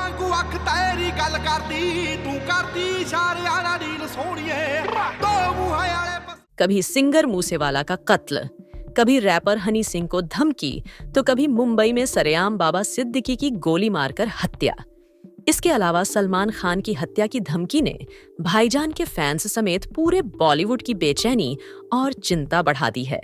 वांगू अख तेरी गल करदी तू करदी इशारियां नाल नील सोहणीए दो मुंहां वाले। कभी सिंगर मूसेवाला का कत्ल, कभी रैपर हनी सिंह को धमकी, तो कभी मुंबई में सरेआम बाबा सिद्दीकी की गोली मारकर हत्या। इसके अलावा सलमान खान की हत्या की धमकी ने भाईजान के फैंस समेत पूरे बॉलीवुड की बेचैनी और चिंता बढ़ा दी है।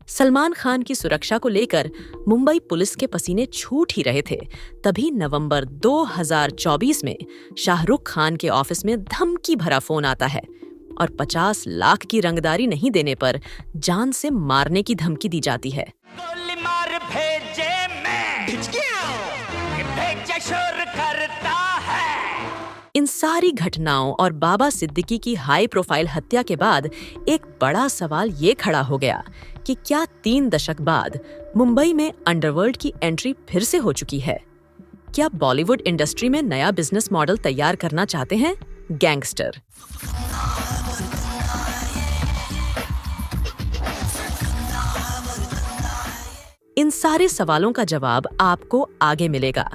सलमान खान की सुरक्षा को लेकर मुंबई पुलिस के पसीने छूट ही रहे थे, तभी नवंबर 2024 में शाहरुख खान के ऑफिस में धमकी भरा फोन आता है और 50 लाख की रंगदारी नहीं देने पर जान से मारने की धमकी दी जाती है। गोली मार भेजे मैं, भेजे शोर करता है। इन सारी घटनाओं और बाबा सिद्दीकी की हाई प्रोफाइल हत्या के बाद एक बड़ा सवाल ये खड़ा हो गया कि क्या 3 दशक बाद मुंबई में अंडरवर्ल्ड की एंट्री फिर से हो चुकी है? क्या बॉलीवुड इंडस्ट्री में नया बिजनेस मॉडल तैयार करना चाहते हैं गैंगस्टर? इन सारे सवालों का जवाब आपको आगे मिलेगा।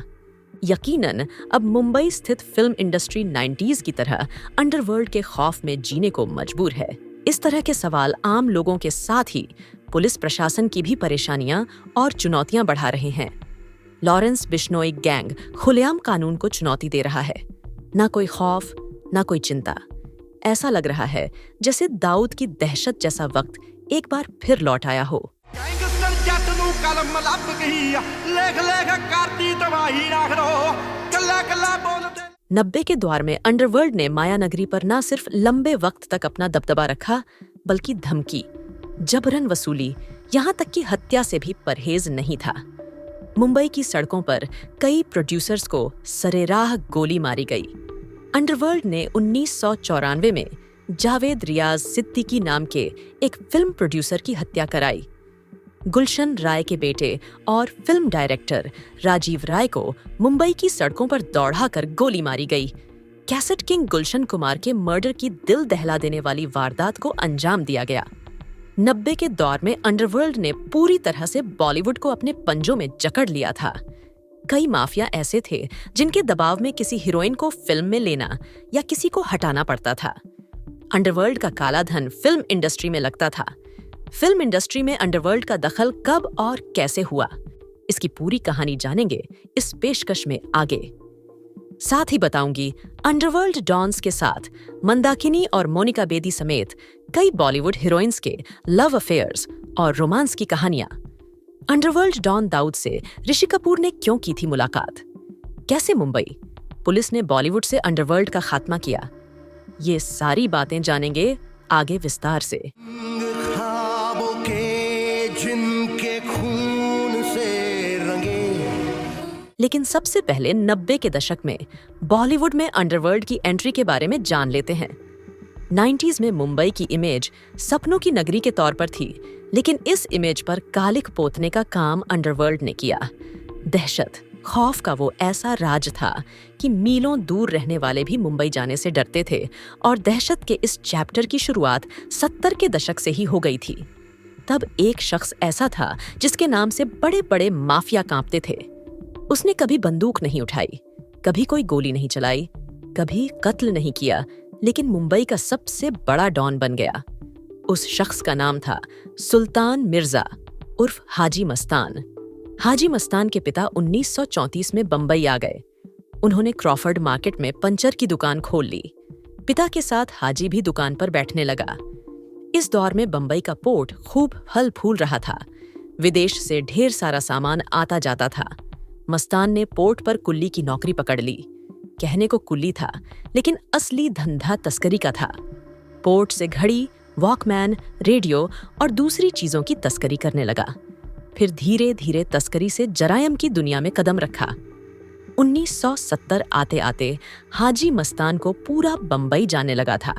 यकीनन अब मुंबई स्थित फिल्म इंडस्ट्री 90s की तरह अंडरवर्ल्ड के खौफ में जीने को मजबूर है। इस तरह के सवाल आम लोगों के साथ ही पुलिस प्रशासन की भी परेशानियां और चुनौतियां बढ़ा रहे हैं। लॉरेंस बिश्नोई गैंग खुलेआम कानून को चुनौती दे रहा है। ना कोई खौफ, ना कोई चिंता। ऐसा लग रहा है जैसे दाऊद की दहशत जैसा वक्त एक बार फिर लौट आया हो। गैंगस्टर जट नू कलम लब गई लेख लेख करती तबाही रख दो कल्ला कल्ला बोलते। 90 के दौर में अंडरवर्ल्ड ने माया नगरी पर न सिर्फ लंबे वक्त तक अपना दबदबा रखा, बल्कि धमकी, जबरन वसूली, यहाँ तक कि हत्या से भी परहेज नहीं था। मुंबई की सड़कों पर कई प्रोड्यूसर्स को सरेराह गोली मारी गई। अंडरवर्ल्ड ने 1994 में जावेद रियाज सिद्दीकी नाम के एक फिल्म प्रोड्यूसर की हत्या कराई। गुलशन राय के बेटे और फिल्म डायरेक्टर राजीव राय को मुंबई की सड़कों पर दौड़ाकर गोली मारी गई। कैसेट किंग गुलशन कुमार के मर्डर की दिल दहला देने वाली वारदात को अंजाम दिया गया। 90 के दौर में अंडरवर्ल्ड ने पूरी तरह से बॉलीवुड को अपने पंजों में जकड़ लिया था। कई माफिया ऐसे थे जिनके दबाव में किसी हीरोइन को फिल्म में लेना या किसी को हटाना पड़ता था। अंडरवर्ल्ड का काला धन फिल्म इंडस्ट्री में लगता था। फिल्म इंडस्ट्री में अंडरवर्ल्ड का दखल कब और कैसे हुआ, इसकी पूरी कहानी जानेंगे इस पेशकश में आगे। साथ ही बताऊंगी अंडरवर्ल्ड डॉन्स के साथ मंदाकिनी और मोनिका बेदी समेत कई बॉलीवुड हीरोइंस के लव अफेयर्स और रोमांस की कहानियां। अंडरवर्ल्ड डॉन दाऊद से ऋषि कपूर ने क्यों की थी मुलाकात? कैसे मुंबई पुलिस ने बॉलीवुड से अंडरवर्ल्ड का खात्मा किया? ये सारी बातें जानेंगे आगे विस्तार से। लेकिन सबसे पहले 90 के दशक में बॉलीवुड में अंडरवर्ल्ड की एंट्री के बारे में जान लेते हैं। 90s में मुंबई की इमेज सपनों की नगरी के तौर पर थी, लेकिन इस इमेज पर कालिक पोतने का काम अंडरवर्ल्ड ने किया। दहशत, खौफ का वो ऐसा राज था कि मीलों दूर रहने वाले भी मुंबई जाने से डरते थे, और दहशत के इस चैप्टर की शुरुआत 70 के दशक से ही हो गई थी। तब एक शख्स ऐसा था जिसके नाम से बड़े बड़े माफिया कांपते थे। उसने कभी बंदूक नहीं उठाई, कभी कोई गोली नहीं चलाई, कभी कत्ल नहीं किया, लेकिन मुंबई का सबसे बड़ा डॉन बन गया। उस शख्स का नाम था सुल्तान मिर्जा उर्फ हाजी मस्तान। हाजी मस्तान के पिता 1934 में बंबई आ गए। उन्होंने क्रॉफर्ड मार्केट में पंचर की दुकान खोल ली। पिता के साथ हाजी भी दुकान पर बैठने लगा। इस दौर में बंबई का पोर्ट खूब फल फूल रहा था। विदेश से ढेर सारा सामान आता जाता था। मस्तान ने पोर्ट पर कुल्ली की नौकरी पकड़ ली। कहने को कुल्ली था, लेकिन असली धंधा तस्करी का था। पोर्ट से घड़ी, वॉकमैन, रेडियो और दूसरी चीजों की तस्करी करने लगा। फिर धीरे धीरे तस्करी से जरायम की दुनिया में कदम रखा। 1970 आते आते हाजी मस्तान को पूरा बंबई जाने लगा था।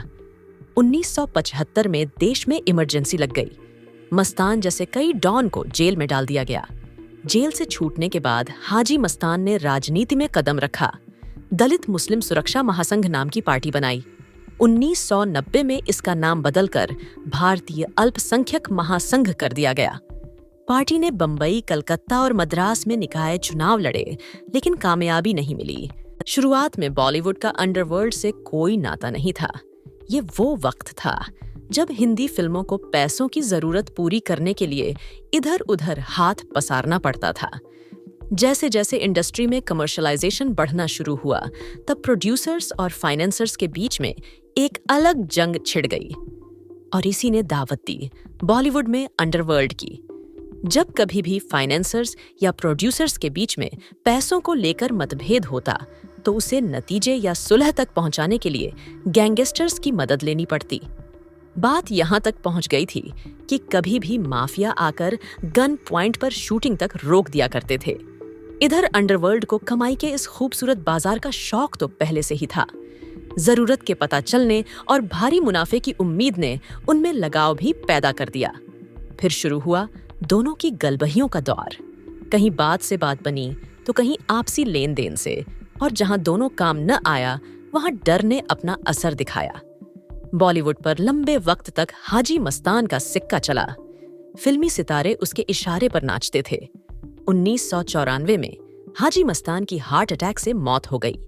1975 में देश में इमरजेंसी लग गई। मस्तान जैसे कई डॉन को जेल में डाल दिया गया। जेल से छूटने के बाद हाजी मस्तान ने राजनीति में कदम रखा। दलित मुस्लिम सुरक्षा महासंघ नाम की पार्टी बनाई। 1990 में इसका नाम बदलकर भारतीय अल्पसंख्यक महासंघ कर दिया गया। पार्टी ने बंबई, कलकत्ता और मद्रास में निकाय चुनाव लड़े, लेकिन कामयाबी नहीं मिली। शुरुआत में बॉलीवुड का अंडरवर्ल्ड से कोई नाता नहीं था। ये वो वक्त था जब हिंदी फिल्मों को पैसों की जरूरत पूरी करने के लिए इधर उधर हाथ पसारना पड़ता था। जैसे जैसे इंडस्ट्री में कमर्शलाइजेशन बढ़ना शुरू हुआ, तब प्रोड्यूसर्स और फाइनेंसर्स के बीच में एक अलग जंग छिड़ गई, और इसी ने दावत दी बॉलीवुड में अंडरवर्ल्ड की। जब कभी भी फाइनेंसर्स या प्रोड्यूसर्स के बीच में पैसों को लेकर मतभेद होता, तो उसे नतीजे या सुलह तक पहुंचाने के लिए गैंगस्टर्स की मदद लेनी पड़ती। बात यहां तक पहुंच गई थी कि कभी भी माफिया आकर गन पॉइंट पर शूटिंग तक रोक दिया करते थे। इधर अंडरवर्ल्ड को कमाई के इस खूबसूरत बाजार का शौक तो पहले से ही था। जरूरत के पता चलने और भारी मुनाफे की उम्मीद ने उनमें लगाव भी पैदा कर दिया। फिर शुरू हुआ दोनों की गलबहियों का दौर। कहीं बात से बात बनी तो कहीं आपसी लेन देन से, और जहां दोनों काम न आया वहां डर ने अपना असर दिखाया। बॉलीवुड पर लंबे वक्त तक हाजी मस्तान का सिक्का चला। फिल्मी सितारे उसके इशारे पर नाचते थे। 1994 में हाजी मस्तान की हार्ट अटैक से मौत हो गई।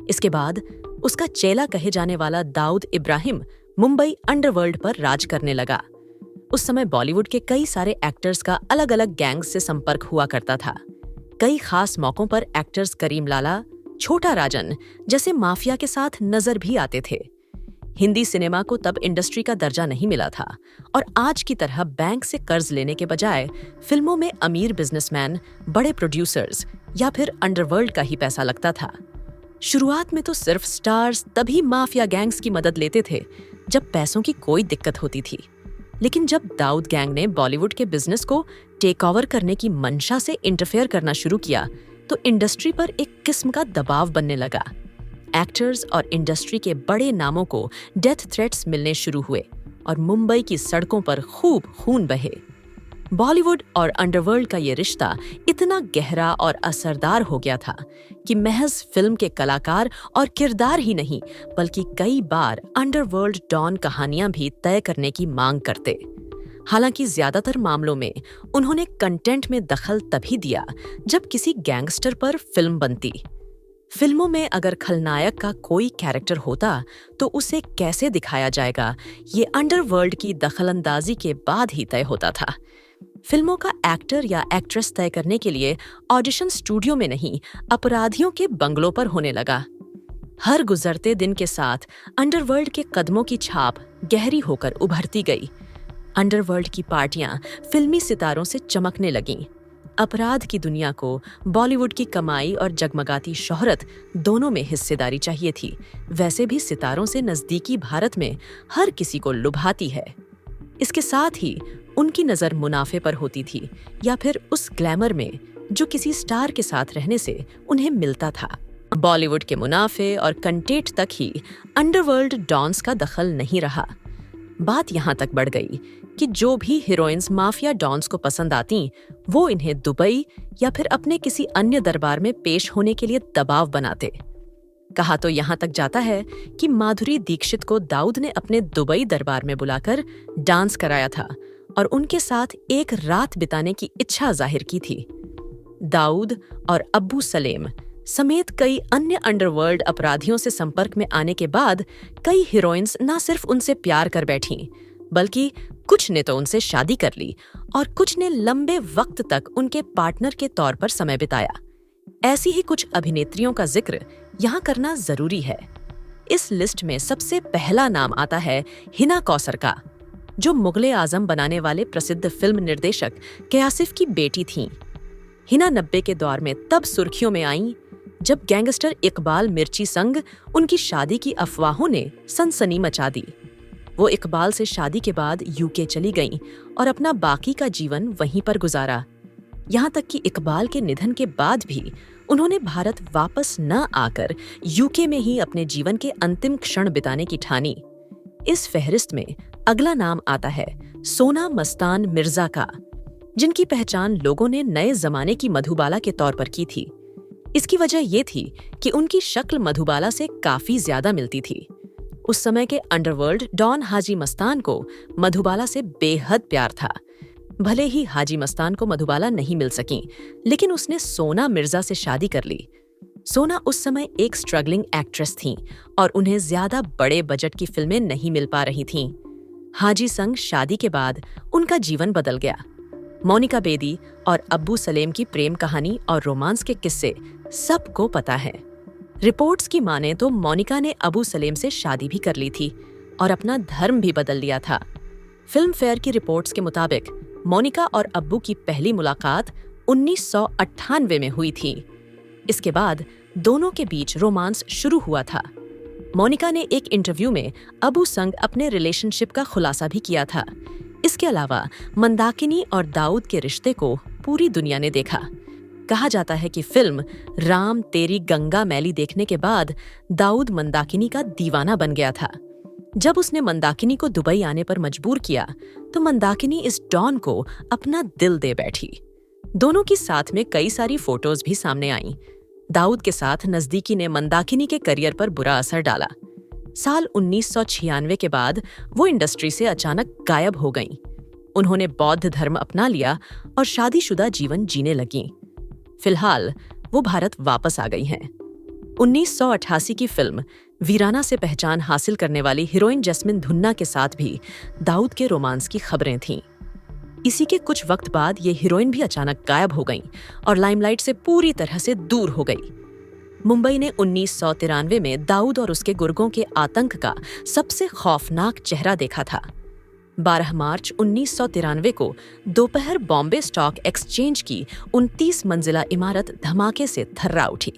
इसके बाद उसका चेला कहे जाने वाला दाऊद इब्राहिम मुंबई अंडरवर्ल्ड पर राज करने लगा। उस समय बॉलीवुड के कई सारे एक्टर्स का अलग अलग गैंग्स से संपर्क हुआ करता था। कई खास मौकों पर एक्टर्स करीम लाला, छोटा राजन जैसे माफिया के साथ नजर भी आते थे। हिंदी सिनेमा को तब इंडस्ट्री का दर्जा नहीं मिला था, और आज की तरह बैंक से कर्ज लेने के बजाय फिल्मों में अमीर बिजनेसमैन, बड़े प्रोड्यूसर्स या फिर अंडरवर्ल्ड का ही पैसा लगता था। शुरुआत में तो सिर्फ स्टार्स तभी माफिया गैंग्स की मदद लेते थे जब पैसों की कोई दिक्कत होती थी। लेकिन जब दाऊद गैंग ने बॉलीवुड के बिजनेस को टेक ओवर करने की मंशा से इंटरफेयर करना शुरू किया, तो इंडस्ट्री पर एक किस्म का दबाव बनने लगा। एक्टर्स और इंडस्ट्री के बड़े नामों को डेथ थ्रेट्स मिलने शुरू हुए, और मुंबई की सड़कों पर खूब खून बहे। बॉलीवुड और अंडरवर्ल्ड का ये रिश्ता इतना गहरा और असरदार हो गया था कि महज फिल्म के कलाकार और किरदार ही नहीं, बल्कि कई बार अंडरवर्ल्ड डॉन कहानियां भी तय करने की मांग करते। हालांकि ज्यादातर मामलों में उन्होंने कंटेंट में दखल तभी दिया जब किसी गैंगस्टर पर फिल्म बनती। फिल्मों में अगर खलनायक का कोई कैरेक्टर होता तो उसे कैसे दिखाया जाएगा, ये अंडरवर्ल्ड की दखलंदाजी के बाद ही तय होता था। फिल्मों का एक्टर या एक्ट्रेस तय करने के लिए ऑडिशन स्टूडियो में नहीं, अपराधियों के बंगलों पर होने लगा। हर गुजरते दिन के साथ अंडरवर्ल्ड के कदमों की छाप गहरी होकर उभरती गई। अंडरवर्ल्ड की पार्टियां फिल्मी सितारों से चमकने लगीं। अपराध की दुनिया को बॉलीवुड की कमाई और जगमगाती शोहरत दोनों में हिस्सेदारी चाहिए थी। वैसे भी सितारों से नजदीकी भारत में हर किसी को लुभाती है। इसके साथ ही उनकी नज़र मुनाफे पर होती थी, या फिर उस ग्लैमर में जो किसी स्टार के साथ रहने से उन्हें मिलता था। बॉलीवुड के मुनाफे और कंटेंट तक ही अंडरवर्ल्ड डॉन्स का दखल नहीं रहा। बात यहाँ तक बढ़ गई कि जो भी हीरोइंस माफिया डॉन्स को पसंद आती, वो इन्हें दुबई या फिर अपने किसी अन्य दरबार में पेश होने के लिए दबाव बनाते। कहा तो यहाँ तक जाता है कि माधुरी दीक्षित को दाऊद ने अपने दुबई दरबार में बुलाकर डांस कराया था और उनके साथ एक रात बिताने की इच्छा जाहिर की थी। दाऊद और अब्बू सलेम समेत कई अन्य अंडरवर्ल्ड अपराधियों से संपर्क में आने के बाद कई हीरोइंस न सिर्फ उनसे प्यार कर बैठीं, बल्कि कुछ ने तो उनसे शादी कर ली और कुछ ने लंबे वक्त तक उनके पार्टनर के तौर पर समय बिताया। ऐसी ही कुछ अभिनेत्रियों का जिक्र यहाँ करना जरूरी है। इस लिस्ट में सबसे पहला नाम आता है हिना कौसर का, जो मुगले आजम बनाने वाले प्रसिद्ध फिल्म निर्देशक कयासिफ की बेटी थीं। हिना 90 के दौर में तब सुर्खियों में आईं जब गैंगस्टर इकबाल मिर्ची संग उनकी शादी की अफवाहों ने सनसनी मचा दी। वो इकबाल से शादी के बाद यूके चली गईं और अपना बाकी का जीवन वहीं पर गुजारा। यहाँ तक कि इकबाल के निधन के बाद भी उन्होंने भारत वापस न आकर यूके में ही अपने जीवन के अंतिम क्षण बिताने की ठानी। इस फहरिस्त में अगला नाम आता है सोना मस्तान मिर्जा का, जिनकी पहचान लोगों ने नए जमाने की मधुबाला के तौर पर की थी। इसकी वजह ये थी कि उनकी शक्ल मधुबाला से काफी ज्यादा मिलती थी। उस समय के अंडरवर्ल्ड डॉन हाजी मस्तान को मधुबाला से बेहद प्यार था। भले ही हाजी मस्तान को मधुबाला नहीं मिल सकी, लेकिन उसने सोना मिर्जा से शादी कर ली। सोना उस समय एक स्ट्रगलिंग एक्ट्रेस थीं और उन्हें ज्यादा बड़े बजट की फिल्में नहीं मिल पा रही थीं। हाजी संग शादी के बाद उनका जीवन बदल गया। मोनिका बेदी और अब्बू सलेम की प्रेम कहानी और रोमांस के किस्से सबको पता है। रिपोर्ट्स की माने तो मोनिका ने अबू सलेम से शादी भी कर ली थी और अपना धर्म भी बदल लिया था। फिल्म फेयर की रिपोर्ट्स के मुताबिक मोनिका और अब्बू की पहली मुलाकात 1998 में हुई थी। इसके बाद दोनों के बीच रोमांस शुरू हुआ था। मोनिका ने एक इंटरव्यू में अबू संग अपने रिलेशनशिप का खुलासा भी किया था। इसके अलावा मंदाकिनी और दाऊद के रिश्ते को पूरी दुनिया ने देखा। कहा जाता है कि फिल्म राम तेरी गंगा मैली देखने के बाद दाऊद मंदाकिनी का दीवाना बन गया था। जब उसने मंदाकिनी को दुबई आने पर मजबूर किया तो मंदाकिनी इस डॉन को अपना दिल दे बैठी। दोनों की साथ में कई सारी फोटोज भी सामने आईं। दाऊद के साथ नजदीकी ने मंदाकिनी के करियर पर बुरा असर डाला। साल 1996 के बाद वो इंडस्ट्री से अचानक गायब हो गईं। उन्होंने बौद्ध धर्म अपना लिया और शादीशुदा जीवन जीने लगीं। फिलहाल वो भारत वापस आ गई हैं। 1988 की फिल्म वीराना से पहचान हासिल करने वाली हीरोइन जैस्मिन धुन्ना के साथ भी दाऊद के रोमांस की खबरें थीं। इसी के कुछ वक्त बाद ये हीरोइन भी अचानक गायब हो गईं और लाइमलाइट से पूरी तरह से दूर हो गई। मुंबई ने 1993 में दाऊद और उसके गुर्गों के आतंक का सबसे खौफनाक चेहरा देखा था। 12 मार्च 1993 को दोपहर बॉम्बे स्टॉक एक्सचेंज की 29 मंजिला इमारत धमाके से थर्रा उठी।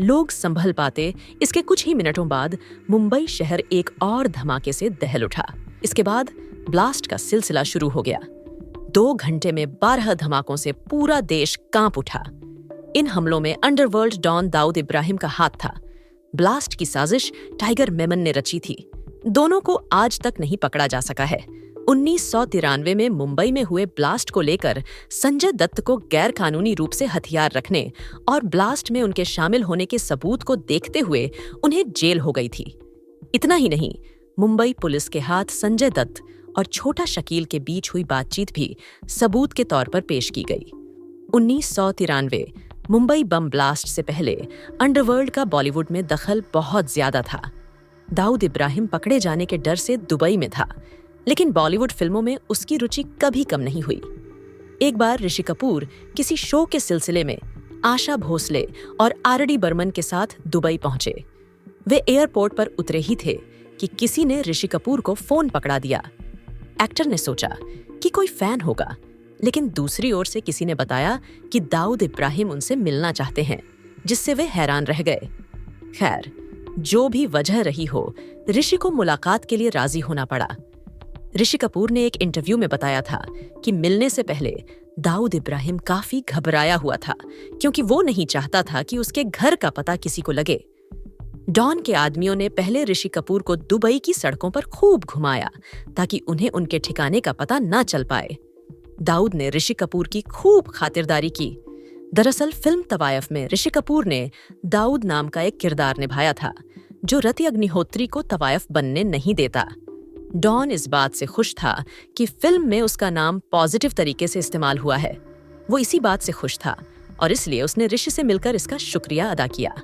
लोग संभल पाते इसके कुछ ही मिनटों बाद मुंबई शहर एक और धमाके से दहल उठा। इसके बाद ब्लास्ट का सिलसिला शुरू हो गया। 2 घंटे में 12 धमाकों से पूरा देश कांप उठा। इन हमलों में अंडरवर्ल्ड डॉन दाऊद इब्राहिम का हाथ था। ब्लास्ट की साजिश टाइगर मेमन ने रची थी। दोनों को आज तक नहीं पकड़ा जा सका है। 1993 में मुंबई में हुए ब्लास्ट को लेकर संजय दत्त को गैर कानूनी रूप से हथियार रखने और ब्लास्ट में उनके शामिल होने के सबूत को देखते हुए उन्हें जेल हो गई थी। इतना ही नहीं, मुंबई पुलिस के हाथ संजय दत्त और छोटा शकील के बीच हुई बातचीत भी सबूत के तौर पर पेश की गई। 1993 मुंबई बम ब्लास्ट से पहले अंडरवर्ल्ड का बॉलीवुड में दखल बहुत ज्यादा था। दाऊद इब्राहिम पकड़े जाने के डर से दुबई में था, लेकिन बॉलीवुड फिल्मों में उसकी रुचि कभी कम नहीं हुई। एक बार ऋषि कपूर किसी शो के सिलसिले में आशा भोसले और आर.डी. बर्मन के साथ दुबई पहुंचे। वे एयरपोर्ट पर उतरे ही थे कि किसी ने ऋषि कपूर को फोन पकड़ा दिया। एक्टर ने सोचा कि कोई फैन होगा, लेकिन दूसरी ओर से किसी ने बताया कि दाऊद इब्राहिम उनसे मिलना चाहते हैं, जिससे वे हैरान रह गए। खैर, जो भी वजह रही हो, ऋषि को मुलाकात के लिए राजी होना पड़ा। ऋषि कपूर ने एक इंटरव्यू में बताया था कि मिलने से पहले दाऊद इब्राहिम काफी घबराया हुआ था, क्योंकि वो नहीं चाहता था कि उसके घर का पता किसी को लगे। डॉन के आदमियों ने पहले ऋषि कपूर को दुबई की सड़कों पर खूब घुमाया ताकि उन्हें उनके ठिकाने का पता ना चल पाए। दाऊद ने ऋषि कपूर की खूब खातिरदारी की। दरअसल फिल्म तवायफ में ऋषि कपूर ने दाऊद नाम का एक किरदार निभाया था, जो रति अग्निहोत्री को तवायफ बनने नहीं देता। डॉन इस बात से खुश था कि फिल्म में उसका नाम पॉजिटिव तरीके से इस्तेमाल हुआ है। वो इसी बात से खुश था और इसलिए उसने ऋषि से मिलकर इसका शुक्रिया अदा किया।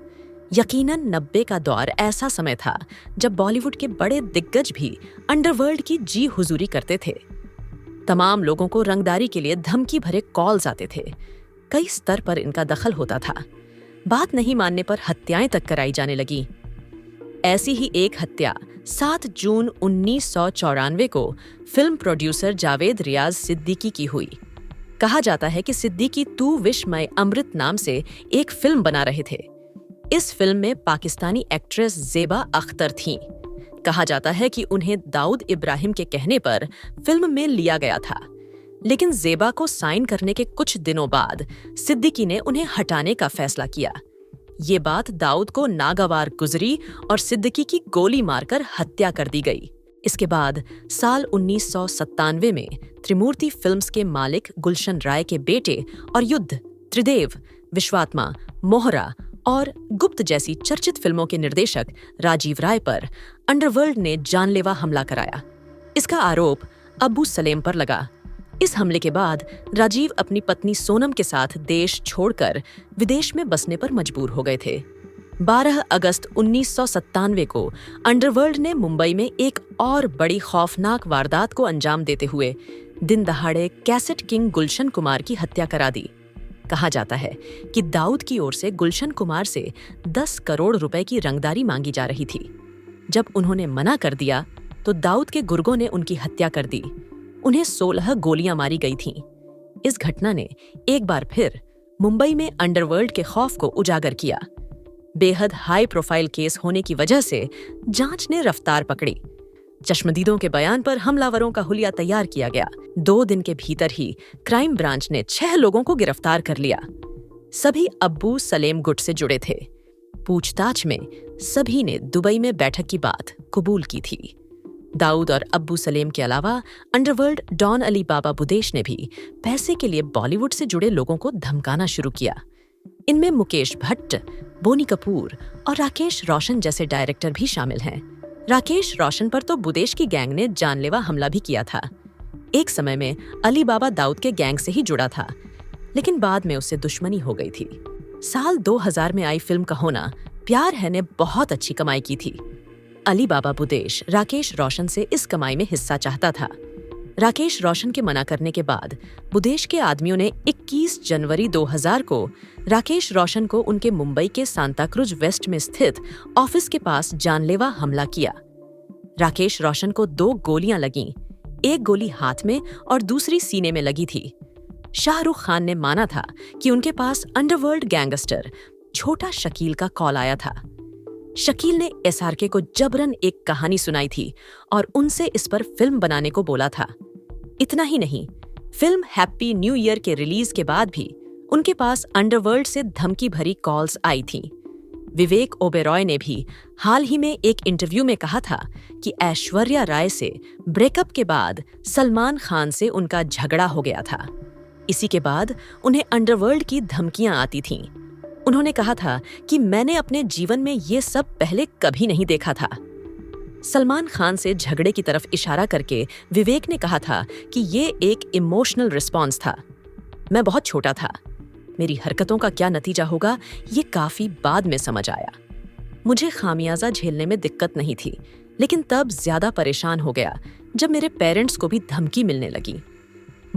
यकीनन 90 का दौर ऐसा समय था जब बॉलीवुड के बड़े दिग्गज भी अंडरवर्ल्ड की जी हुजूरी करते थे। तमाम लोगों को रंगदारी के लिए धमकी भरे कॉल्स आते थे। कई स्तर पर इनका दखल होता था। बात नहीं मानने पर हत्याएं तक कराई जाने लगी। ऐसी ही एक हत्या 7 जून 1994 को फिल्म प्रोड्यूसर जावेद रियाज सिद्दीकी की हुई। कहा जाता है कि सिद्दीकी तू विश मैं अमृत नाम से एक फिल्म बना रहे थे। इस फिल्म में पाकिस्तानी एक्ट्रेस ज़ेबा अख्तर थीं। कहा जाता है कि उन्हें दाऊद इब्राहिम के कहने पर फिल्म में लिया गया था, लेकिन ज़ेबा को साइन करने के कुछ दिनों बाद सिद्दीकी ने उन्हें हटाने का फैसला किया। ये बात दाऊद को नागवार गुजरी और सिद्दीकी की गोली मारकर हत्या कर दी गई। इसके बाद साल 1997 में त्रिमूर्ति फिल्म्स के मालिक गुलशन राय के बेटे और युद्ध, त्रिदेव, विश्वात्मा, मोहरा और गुप्त जैसी चर्चित फिल्मों के निर्देशक राजीव राय पर अंडरवर्ल्ड ने जानलेवा हमला कराया। इसका आरोप अब्बू सलेम पर लगा। इस हमले के बाद राजीव अपनी पत्नी सोनम के साथ देश छोड़कर विदेश में बसने पर मजबूर हो गए थे। 12 अगस्त 1997 को अंडरवर्ल्ड ने मुंबई में एक और बड़ी खौफनाक वारदात को अंजाम देते हुए दिन दहाड़े कैसेट किंग गुलशन कुमार की हत्या करा दी। कहा जाता है कि दाऊद की ओर से गुलशन कुमार से 10 करोड़ रुपए की रंगदारी मांगी जा रही थी। जब उन्होंने मना कर दिया तो दाऊद के गुर्गों ने उनकी हत्या कर दी। उन्हें 16 गोलियां मारी गई थीं। इस घटना ने एक बार फिर मुंबई में अंडरवर्ल्ड के खौफ को उजागर किया। बेहद हाई प्रोफाइल केस होने की वजह से जांच ने रफ्तार पकड़ी। चश्मदीदों के बयान पर हमलावरों का हुलिया तैयार किया गया। 2 दिन के भीतर ही क्राइम ब्रांच ने 6 लोगों को गिरफ्तार कर लिया। सभी अब्बू सलेम गुट से जुड़े थे। पूछताछ में सभी ने दुबई में बैठक की बात कबूल की थी। दाऊद और अब्बू सलेम के अलावा अंडरवर्ल्ड डॉन अली बाबा बुदेश ने भी पैसे के लिए बॉलीवुड से जुड़े लोगों को धमकाना शुरू किया। इनमें मुकेश भट्ट, बोनी कपूर और राकेश रोशन जैसे डायरेक्टर भी शामिल हैं। राकेश रोशन पर तो बुदेश की गैंग ने जानलेवा हमला भी किया था। एक समय में अली बाबा दाऊद के गैंग से ही जुड़ा था, लेकिन बाद में उससे दुश्मनी हो गई थी। साल 2000 में आई फिल्म कहो ना प्यार है ने बहुत अच्छी कमाई की थी। अली बाबा बुदेश राकेश रोशन से इस कमाई में हिस्सा चाहता था। राकेश रोशन के मना करने के बाद बुदेश के आदमियों ने 21 जनवरी 2000 को राकेश रोशन को उनके मुंबई के सांताक्रुज वेस्ट में स्थित ऑफिस के पास जानलेवा हमला किया। राकेश रोशन को 2 गोलियां लगीं, एक गोली हाथ में और दूसरी सीने में लगी थी। शाहरुख खान ने माना था कि उनके पास अंडरवर्ल्ड गैंगस्टर छोटा शकील का कॉल आया था। शकील ने एसआरके को जबरन एक कहानी सुनाई थी और उनसे इस पर फिल्म बनाने को बोला था। इतना ही नहीं, फिल्म हैप्पी न्यू ईयर के रिलीज के बाद भी उनके पास अंडरवर्ल्ड से धमकी भरी कॉल्स आई थीं। विवेक ओबेरॉय ने भी हाल ही में एक इंटरव्यू में कहा था कि ऐश्वर्या राय से ब्रेकअप के बाद सलमान खान से उनका झगड़ा हो गया था। इसी के बाद उन्हें अंडरवर्ल्ड की धमकियां आती थीं। उन्होंने कहा था कि मैंने अपने जीवन में ये सब पहले कभी नहीं देखा था। सलमान खान से झगड़े की तरफ इशारा करके विवेक ने कहा था कि ये एक इमोशनल रिस्पॉन्स था। मैं बहुत छोटा था, मेरी हरकतों का क्या नतीजा होगा ये काफी बाद में समझ आया। मुझे खामियाजा झेलने में दिक्कत नहीं थी, लेकिन तब ज्यादा परेशान हो गया जब मेरे पेरेंट्स को भी धमकी मिलने लगी।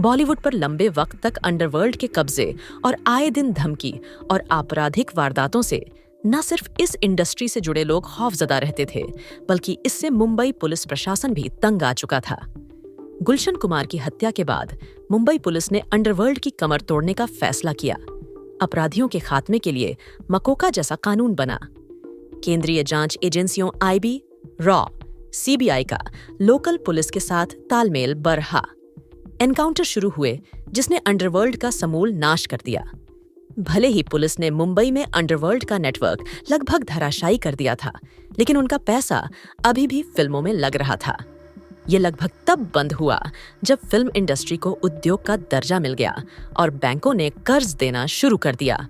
बॉलीवुड पर लंबे वक्त तक अंडरवर्ल्ड के कब्जे और आए दिन धमकी और आपराधिक वारदातों से न सिर्फ इस इंडस्ट्री से जुड़े लोग खौफजदा रहते थे, बल्कि इससे मुंबई पुलिस प्रशासन भी तंग आ चुका था। गुलशन कुमार की हत्या के बाद मुंबई पुलिस ने अंडरवर्ल्ड की कमर तोड़ने का फैसला किया। अपराधियों के खात्मे के लिए मकोका जैसा कानून बना। केंद्रीय जांच एजेंसियों आईबी, रॉ, सीबीआई का लोकल पुलिस के साथ तालमेल बरहा। एनकाउंटर शुरू हुए जिसने अंडरवर्ल्ड का समूल नाश कर दिया। भले ही पुलिस ने मुंबई में अंडरवर्ल्ड का नेटवर्क लगभग धराशायी कर दिया था, लेकिन उनका पैसा अभी भी फिल्मों में लग रहा था। ये लगभग तब बंद हुआ जब फिल्म इंडस्ट्री को उद्योग का दर्जा मिल गया और बैंकों ने कर्ज देना शुरू कर दिया।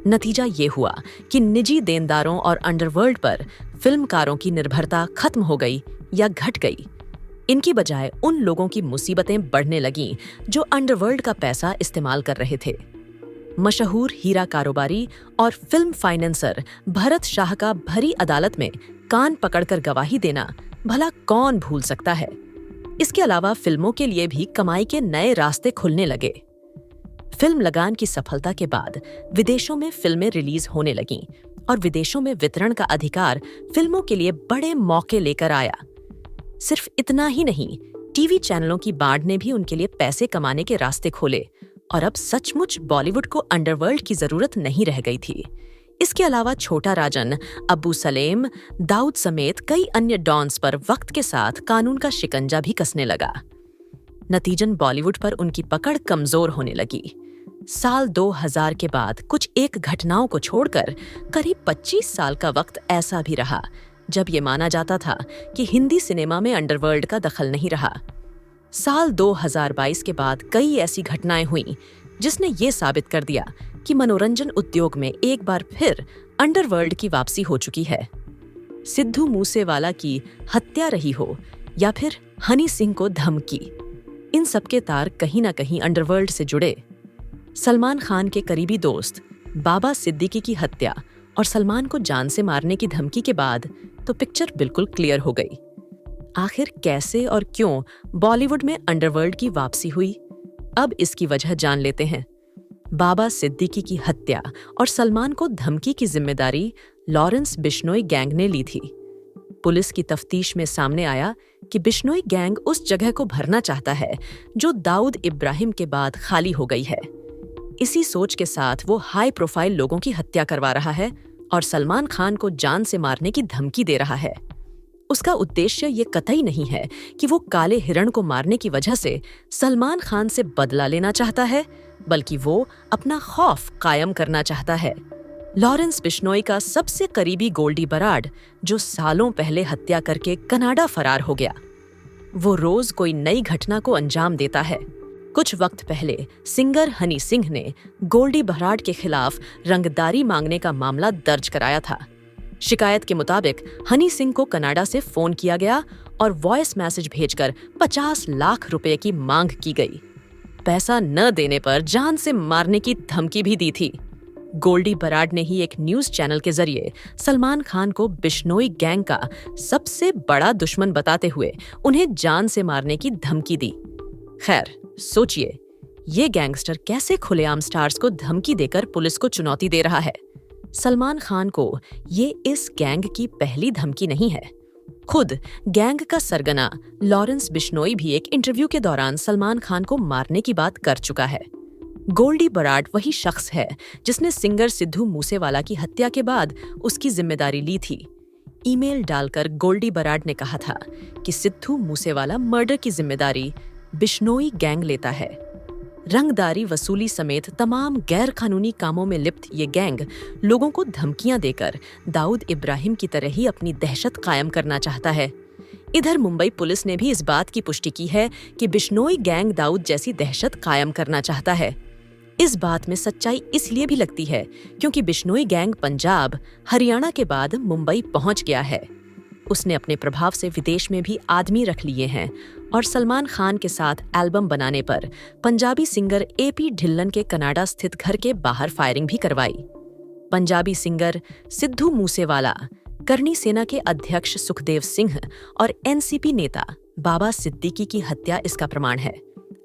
नतीजा ये हुआ कि निजी देनदारों और अंडरवर्ल्ड पर फिल्मकारों की निर्भरता खत्म हो गई या घट गई। इनकी बजाय उन लोगों की मुसीबतें बढ़ने लगीं जो अंडरवर्ल्ड का पैसा इस्तेमाल कर रहे थे। मशहूर हीरा कारोबारी और फिल्म फाइनेंसर भरत शाह का भरी अदालत में कान पकड़कर गवाही देना भला कौन भूल सकता है। इसके अलावा फिल्मों के लिए भी कमाई के नए रास्ते खुलने लगे। फिल्म लगान की सफलता के बाद विदेशों में फिल्में रिलीज होने लगीं और विदेशों में वितरण का अधिकार फिल्मों के लिए बड़े मौके लेकर आया। सिर्फ इतना ही नहीं, टीवी चैनलों की बाढ़ ने भी उनके लिए पैसे कमाने के रास्ते खोले और अब सचमुच बॉलीवुड को अंडरवर्ल्ड की जरूरत नहीं रह गई थी। इसके अलावा छोटा राजन, अब्बू सलेम, दाऊद समेत कई अन्य डॉन्स पर वक्त के साथ कानून का शिकंजा भी कसने लगा। नतीजन बॉलीवुड पर उनकी पकड़ कमजोर होने लगी। साल 2000 के बाद कुछ एक घटनाओं को छोड़कर करीब 25 साल का वक्त ऐसा भी रहा जब ये माना जाता था कि हिंदी सिनेमा में अंडरवर्ल्ड का दखल नहीं रहा। साल 2022 के बाद कई ऐसी घटनाएं हुईं जिसने ये साबित कर दिया कि मनोरंजन उद्योग में एक बार फिर अंडरवर्ल्ड की वापसी हो चुकी है। सिद्धू मूसेवाला की हत्या रही हो या फिर हनी सिंह को धमकी, इन सबके तार कहीं ना कहीं अंडरवर्ल्ड से जुड़े। सलमान खान के करीबी दोस्त बाबा सिद्दीकी की हत्या और सलमान को जान से मारने की धमकी के बाद तो पिक्चर बिल्कुल क्लियर हो गई। आखिर कैसे और क्यों बॉलीवुड में अंडरवर्ल्ड की वापसी हुई, अब इसकी वजह जान लेते हैं। बाबा सिद्दीकी की हत्या और सलमान को धमकी की जिम्मेदारी लॉरेंस बिश्नोई गैंग ने ली थी। पुलिस की तफ्तीश में सामने आया कि बिश्नोई गैंग उस जगह को भरना चाहता है जो दाऊद इब्राहिम के बाद खाली हो गई है। इसी सोच के साथ वो हाई प्रोफाइल लोगों की हत्या करवा रहा है और सलमान खान को जान से मारने की धमकी दे रहा है। उसका उद्देश्य ये कतई नहीं है कि वो काले हिरण को मारने की वजह से सलमान खान से बदला लेना चाहता है, बल्कि वो अपना खौफ कायम करना चाहता है। लॉरेंस बिश्नोई का सबसे करीबी गोल्डी बराड, जो सालों पहले हत्या करके कनाडा फरार हो गया, वो रोज कोई नई घटना को अंजाम देता है। कुछ वक्त पहले सिंगर हनी सिंह ने गोल्डी बराड के खिलाफ रंगदारी मांगने का मामला दर्ज कराया था। शिकायत के मुताबिक हनी सिंह को कनाडा से फोन किया गया और वॉइस मैसेज भेजकर 50 लाख रुपए की मांग की गई। पैसा न देने पर जान से मारने की धमकी भी दी थी। गोल्डी बराड ने ही एक न्यूज चैनल के जरिए सलमान खान को बिश्नोई गैंग का सबसे बड़ा दुश्मन बताते हुए उन्हें जान से मारने की धमकी दी। खैर, सोचिए, ये गैंगस्टर कैसे खुलेआम स्टार्स को धमकी देकर पुलिस को चुनौती दे रहा है। सलमान खान को ये इस गैंग की पहली धमकी नहीं है। खुद गैंग का सरगना लॉरेंस बिश्नोई भी एक इंटरव्यू के दौरान सलमान खान को मारने की बात कर चुका है। गोल्डी बराड वही शख्स है जिसने सिंगर सिद्धू मूसेवाला की हत्या के बाद उसकी जिम्मेदारी ली थी। ईमेल डालकर गोल्डी बराड ने कहा था कि सिद्धू मूसेवाला मर्डर की जिम्मेदारी बिश्नोई गैंग लेता है। रंगदारी वसूली समेत तमाम गैर कानूनी कामों में लिप्त ये गैंग लोगों को धमकियां देकर दाऊद इब्राहिम की तरह ही अपनी दहशत कायम करना चाहता है। इधर मुंबई पुलिस ने भी इस बात की पुष्टि की है कि बिश्नोई गैंग दाऊद जैसी दहशत कायम करना चाहता है। इस बात में सच्चाई इसलिए भी लगती है क्योंकि बिश्नोई गैंग पंजाब, हरियाणा के बाद मुंबई पहुंच गया है। उसने अपने प्रभाव से विदेश में भी आदमी रख लिए हैं और सलमान खान के साथ एल्बम बनाने पर पंजाबी सिंगर AP ढिल्लन के कनाडा स्थित घर के बाहर फायरिंग भी करवाई। पंजाबी सिंगर सिद्धू मूसेवाला, करनी सेना के अध्यक्ष सुखदेव सिंह और NCP नेता बाबा सिद्दीकी की हत्या इसका प्रमाण है।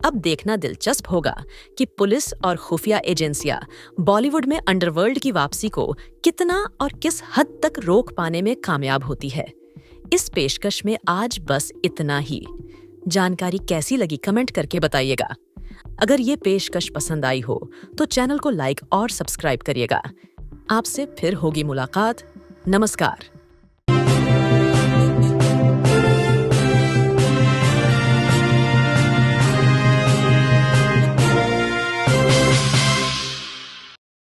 अब देखना दिलचस्प होगा कि पुलिस और खुफिया एजेंसियां बॉलीवुड में अंडरवर्ल्ड की वापसी को कितना और किस हद तक रोक पाने में कामयाब होती है। इस पेशकश में आज बस इतना ही। जानकारी कैसी लगी कमेंट करके बताइएगा। अगर ये पेशकश पसंद आई हो तो चैनल को लाइक और सब्सक्राइब करिएगा। आपसे फिर होगी मुलाकात। नमस्कार।